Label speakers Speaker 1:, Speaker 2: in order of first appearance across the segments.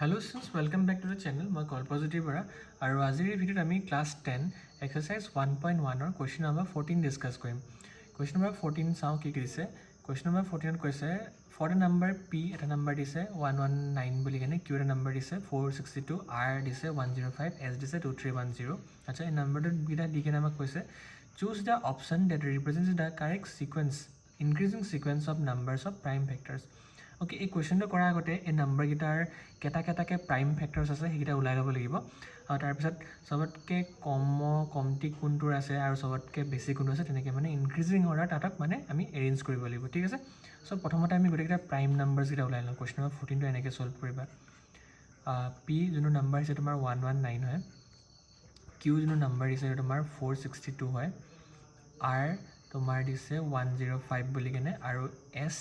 Speaker 1: Hello students, welcome back to the channel. My Kalpa Borah. Aru azir video ami class 10 exercise 1.1 or question number 14 discuss korim. Question number 14 sao ki krise. Question number 14 koise for the number p at a number dise 119 boli kene q at a number dise 462 r dise 105 s dise 2310. Acha ei number to bida dikene amak koise choose the option that represents the correct sequence increasing sequence of numbers of prime factors. Okay, এই কোৱেশ্যনটো কৰাৰ আগতে এই number guitar কেটাকে prime factors আছে সেইটা উলাই ল'ব লাগিব আৰু তাৰ পিছত সবতকে কমটি কোনটোৰ আছে আৰু সবতকে বেছি কোনটো আছে তেনেকৈ মানে ইনক্ৰিজিং অৰ্ডাৰ তাতক মানে আমি এৰেঞ্জ কৰিব লাগিব ঠিক আছে সো প্ৰথমতে আমি গোটেইটা প্ৰাইম নাম্বাৰছ গিটা উলাই লওঁ কোৱেশ্যন নম্বৰ 14 টো এনেকৈ সলভ কৰিবা পি যোনটো নাম্বাৰ আছে তোমাৰ 119 হয় কিউ যোনটো নাম্বাৰ আছে তোমাৰ 462 হয় আৰ তোমাৰ দিছে 105 বুলি কেনে আৰু এছ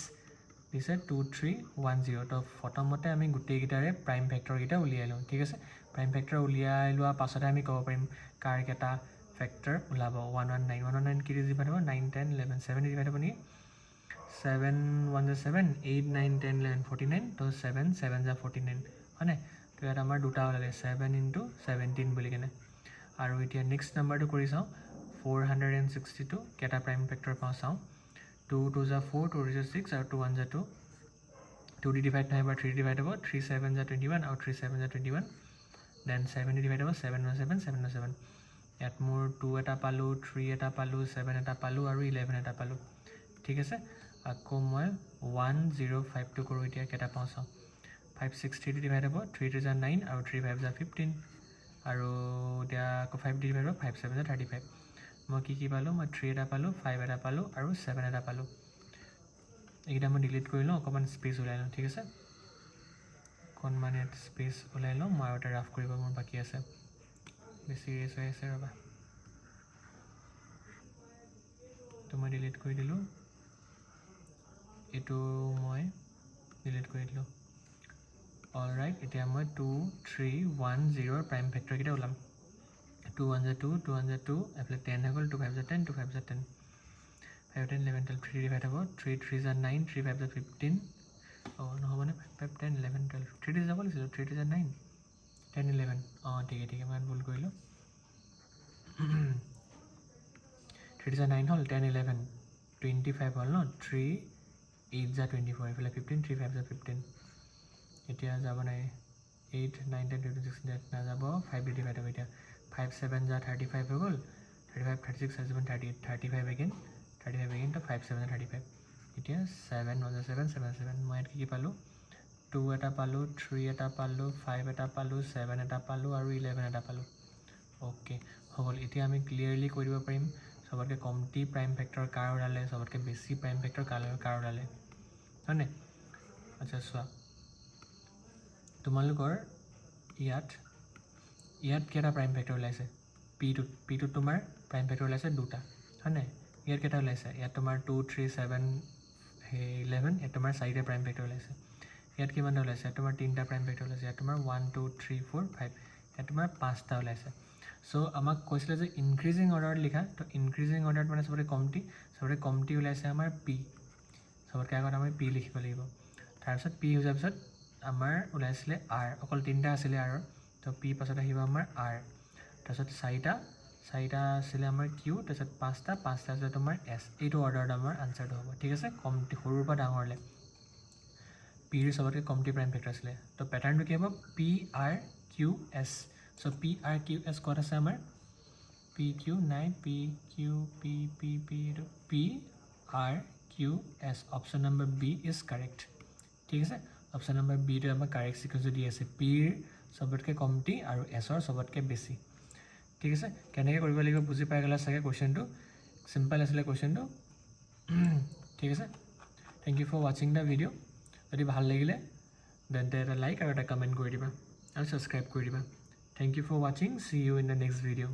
Speaker 1: দিছে 2310 তো ফটোমতে আমি গুটেই গিটাৰে প্ৰাইম ফেক্টৰ গিটা উলিয়াই লওঁ ঠিক আছে প্ৰাইম ফেক্টৰ উলিয়াই লোৱা পাছতে আমি ক'ব পাৰিম কাৰ কেটা ফেক্টৰ উলাব 119 কি দিবি পাব 9 10 11 7 দিবি পাব নি 7 1 7 8 9 10 11 49 তো 7 7 যা 49 হয়নে তো এটা আমাৰ দুটা ওলালে 7 * 17 বুলি কেনে আৰু এতিয়া নেক্সট নাম্বাৰটো কৰি চাওঁ 462 কেটা প্ৰাইম ফেক্টৰ পাওঁ চাওঁ 2 2 जा 4 2 3 6 और 2 1 जा 2 2 डिवाइड नहीं बा 3 डिवाइड हो 3 7 जा 21 और 3 7 जा 21 देन 7 डिवाइड हो 7 1 7 7 1 7 यात मोर 2 এটা পালো 3 এটা পালো 7 এটা পালো আৰু 11 এটা পালো ঠিক আছে আকৌ মই 105 টু কৰো এতিয়া কেটা পাওঁ চাও 560 ডিভাইড হ'ব 3 2 जा 9 और 3 5 जा 15 আৰু এতিয়া আকৌ 5 ডিভাইড হ'ব 5 7 जा 35 মই কি পালো মই 3 এটা পালো 5 এটা পালো আৰু 7 এটা পালো এইটা মই ডিলিট কৰি লওঁ অকমান স্পেস উলাই লওঁ ঠিক আছে কোন মানে স্পেস উলাই লওঁ মই এটা ৰাফ কৰিব মোৰ বাকি আছে বেছি ৰেস হৈ আছে ৰবা তো মই ডিলিট কৰি দিলো এটো মই ডিলিট কৰি দিলো অলৰাইট এতিয়া মই 2 3 1 0 প্ৰাইম ফেক্টৰ কিটা উলাম 2 1 जा 2 2 1 जा 2 एप्ले 10 है 2 5 जा 10 2 5 जा 10 5 10 11 12 3 डिवाइड हो 3 3 जा 9 3 5 जा 15 ओ न हो माने 5 10 11 12 3 जा बोलिस 3 जा 9 10 11 ठीक है मैं भूल कइलो 3 जा 9 हल 10 11 25 हल न 3 8 जा 24 एप्ले 15 3 5 जा 15 এতিয়া যাব নাই 8 9 10 26 না যাব 5 ডিভাইড হ'ব এতিয়া 5 7 जा 35 हो गल 35 36 37 38 35 again तो 5 7 35 इटिया 7 1 7 7 7 মই কি পালো 2 এটা পালো 3 এটা পালো 5 এটা পালো 7 এটা পালো আৰু 11 এটা পালো ওকে হল এতিয়া আমি ক্লিয়াৰলি কৈ দিব পাৰিম সবতকে কমটি প্ৰাইম ফেক্টৰ কাৰ ওলালে সবতকে বেছি প্ৰাইম ফেক্টৰ কাৰ ওলালে হয়নে আচ্ছা সোৱা তোমালোকৰ ইয়াত কেটা প্ৰাইম ফেক্টৰ ওলাইছে p2 তোমাৰ প্ৰাইম ফেক্টৰ ওলাইছে দুটা হয়নে ইয়াত কেটা ওলাইছে ইয়াত তোমাৰ 2 3 7 11 ইয়াত তোমাৰ চাৰিটা প্ৰাইম ফেক্টৰ ওলাইছে ইয়াত কিমান ওলাইছে তোমাৰ তিনটা প্ৰাইম ফেক্টৰ ওলাইছে ইয়াত তোমাৰ 1 2 3 4 5 ইয়াত তোমাৰ পাঁচটা ওলাইছে সো আমাক কৈছিলে যে ইনক্ৰিজিং অৰ্ডাৰ লিখা তো ইনক্ৰিজিং অৰ্ডাৰ মানে সবৰে কমটি ওলাইছে আমাৰ p সবতকে আগত আমি p লিখিব লাগিব তাৰ পিছত p হৈ যোৱাৰ পিছত আমাৰ ওলাইছিলে r অকল তিনটা আছিল r তো p পাছত আহিব আমাৰ r তাৰপিছত চাৰিটা আছিলে আমাৰ q তাৰপিছত পাঁচটা আছে তোমাৰ s এইটো অৰ্ডাৰত আমাৰ আনসাৰটো হ'ব ঠিক আছে কমটি সৰুৰ পৰা ডাঙৰলে p ৰ সবতকে কমটি প্ৰাইম ফেক্টৰ আছিলে তো প্যাটাৰ্নটো কি হ'ব p r q s so p r q s ক'ত আছে আমাৰ p q নাই p q p p p p r q s option number b is correct ঠিক আছে অপশন নম্বৰ b টো আমাৰ কাৰেক্ট সিকোয়েন্স দি আছে p ৰ সবতকে কমটি আৰু s ৰ সবতকে বেছি ঠিক আছে কেনেকৈ কৰিব লাগিব বুজি পাই গলা সকে কোৱেশ্চনটো সিম্পল আছিল কোৱেশ্চনটো ঠিক আছে thank you for watching the video যদি ভাল লাগিলে দেন এটা লাইক আৰু এটা কমেন্ট কৰি দিবা আৰু সাবস্ক্ৰাইব কৰি দিবা thank you for watching see you in the next video